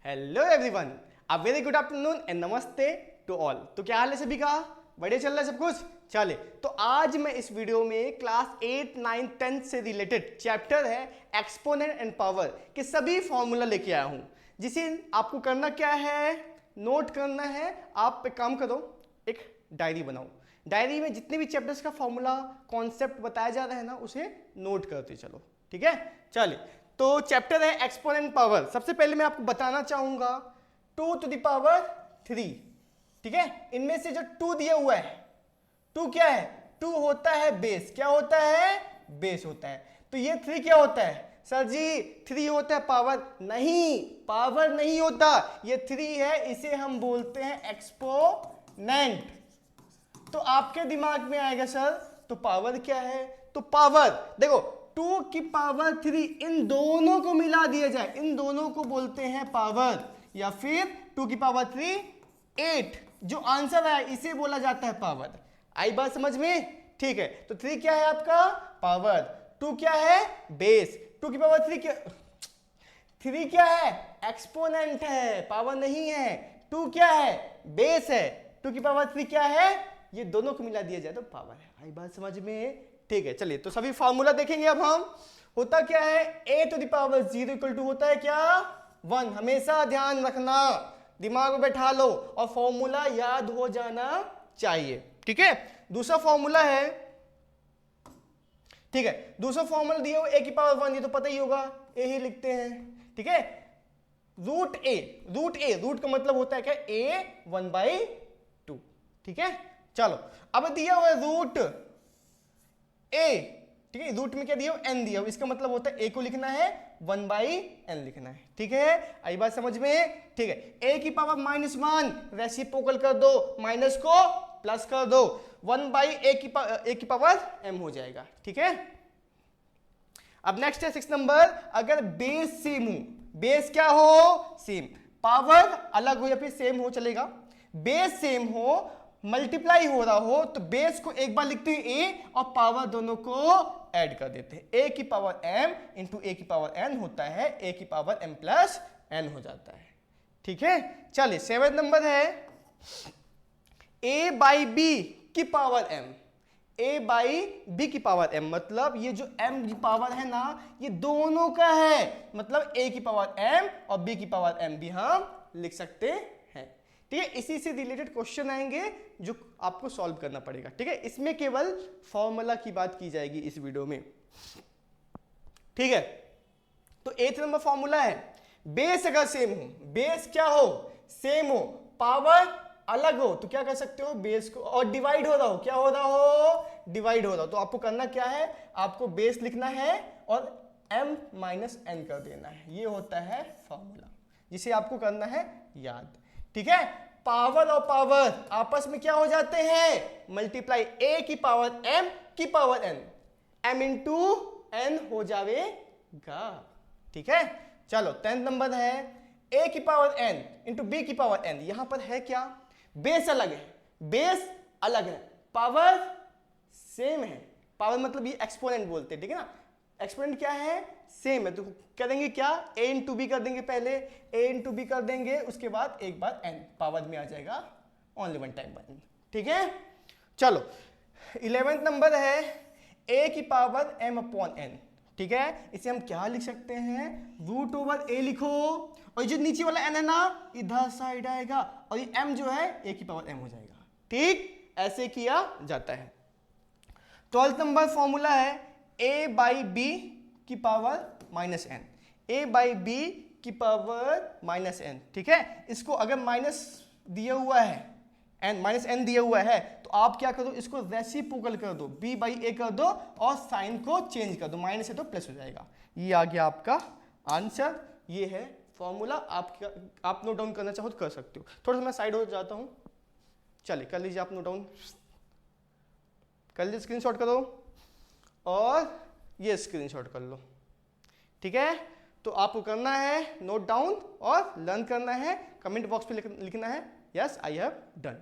Hello everyone, a very good afternoon and नमस्ते to all. तो क्या हाल है सभी का? बढ़िया चल रहा है सब कुछ? चले तो आज मैं इस वीडियो में क्लास 8, 9, 10 से रिलेटेड चैप्टर है एक्सपोनेंट एंड पावर के सभी फॉर्मूला लेके आया हूं, जिसे आपको करना क्या है, नोट करना है। आप एक काम करो, एक डायरी बनाओ। डायरी में जितने भी चैप्टर्स का फॉर्मूला कॉन्सेप्ट बताया जा रहा है ना, उसे नोट करते चलो। ठीक है, चलिए तो चैप्टर है एक्सपोनेंट पावर। सबसे पहले मैं आपको बताना चाहूंगा 2 to the power 3। ठीक है, इनमें से जो 2 दिया हुआ है, 2 क्या है? 2 होता है बेस। क्या होता है? बेस होता है। तो ये 3 क्या होता है? सर जी 3 होता है पावर? नहीं, पावर नहीं होता, ये 3 है, इसे हम बोलते हैं एक्सपोनेंट। तो आपके दिमाग में आएगा सर तो पावर क्या है? तो पावर देखो 2 की पावर 3, इन दोनों को मिला दिया जाए, इन दोनों को बोलते हैं पावर, या फिर 2 की पावर 3 8, जो आंसर है इसे बोला जाता है पावर। आई बात समझ में? ठीक है, तो 3 क्या है आपका? पावर। 2 क्या है? बेस। 2 की पावर 3 क्या? 3 क्या है? एक्सपोनेंट है, पावर नहीं है। 2 क्या है? बेस है। 2 की पावर 3 क्या है? ये दोनों को मिला दिया जाए तो पावर है। आई बात समझ में? ठीक है, चलिए तो सभी फार्मूला देखेंगे अब हम। होता क्या है? a to the power 0 equal to होता है क्या? 1। हमेशा ध्यान रखना, दिमाग में बैठा लो और फॉर्मूला याद हो जाना चाहिए। ठीक है, दूसरा फॉर्मूला है, ठीक है, दूसरा फॉर्मूला दिया हुआ a की पावर 1, ये तो पता ही होगा, a ही लिखते हैं। ठीक है, रूट a, रूट का मतलब होता है क्या? a 1/2। ठीक है, चलो अब दिया हुआ है रूट a। ठीक है, रूट में क्या दिया? n दिया, इसका मतलब होता है a को लिखना है 1/n लिखना है। ठीक है, आई बात समझ में? ठीक है, a की पावर -1 रेसिप्रोकल कर दो, माइनस को प्लस कर दो, 1/a की पावर m हो जाएगा। ठीक है, अब नेक्स्ट है 6 नंबर। अगर बेस सेम हो, बेस क्या हो? सेम, पावर अलग हो या फिर सेम हो चलेगा। बेस सेम हो, मल्टीप्लाई हो रहा हो, तो बेस को एक बार लिखते हैं a और पावर दोनों को ऐड कर देते हैं। a की पावर m इंटू a की पावर n होता है a की पावर m प्लस n हो जाता है। ठीक है, चलिए 7 नंबर है a बाई b की power m। a by b की पावर m, मतलब ये जो m की पावर है ना, ये दोनों का है, मतलब a की पावर m और b की पावर m भी हम लिख सकते हैं। ठीक है, इसी से रिलेटेड क्वेश्चन आएंगे जो आपको सॉल्व करना पड़ेगा। ठीक है, इसमें केवल फॉर्मूला की बात की जाएगी इस वीडियो में। ठीक है, तो 8 नंबर फॉर्मूला है, बेस अगर सेम हो, बेस क्या हो? सेम हो, पावर अलग हो, तो क्या कर सकते हो? बेस को, और डिवाइड हो रहा हो, क्या हो रहा हो? डिवाइड हो रहा हो, तो आपको करना क्या है? आपको बेस लिखना है और m माइनस n कर देना है। ये होता है फॉर्मूला, जिसे आपको करना है याद। ठीक है, पावर और पावर आपस में क्या हो जाते हैं? मल्टीप्लाई, a की पावर m की power n, m into n हो जाएगा। ठीक है, चलो 10 नंबर है, a की पावर n इंटू b की पावर n। यहां पर है क्या? बेस अलग है, बेस अलग है, पावर सेम है। पावर मतलब ये एक्सपोनेंट बोलते हैं। ठीक है ना, एक्सपोनेंट क्या है? सेम है, तो करेंगे क्या? a इंटू बी कर देंगे, पहले a इंटू बी कर देंगे, उसके बाद एक बार n पावर में आ जाएगा, ओनली वन टाइम n। ठीक है, चलो 11th नंबर है a की पावर m अपॉन n। ठीक है, इसे हम क्या लिख सकते हैं? रूट ओवर a लिखो, और जो नीचे वाला n है ना, इधर साइड आएगा, और ये m जो है a की पावर m हो जाएगा। ठीक, ऐसे किया जाता है। 12th नंबर फॉर्मूला है a बाई बी की power minus n, a by b की पावर माइनस n। ठीक है, इसको अगर माइनस दिया हुआ है, n माइनस n दिया हुआ है, तो आप क्या करो? इसको रेसिप्रोकल कर दो, b बाई a कर दो और साइन को चेंज कर दो, माइनस है तो प्लस हो जाएगा। ये आ गया आपका आंसर। ये है फॉर्मूला, आप नोट डाउन करना चाहो तो कर सकते हो। थोड़ा सा मैं साइड हो जाता हूं, चलिए कर लीजिए आप नोट डाउन, कर लीजिए, स्क्रीनशॉट करो और ये स्क्रीनशॉट कर लो। ठीक है, तो आपको करना है नोट डाउन और लर्न करना है, कमेंट बॉक्स पे लिखना है यस आई हैव डन।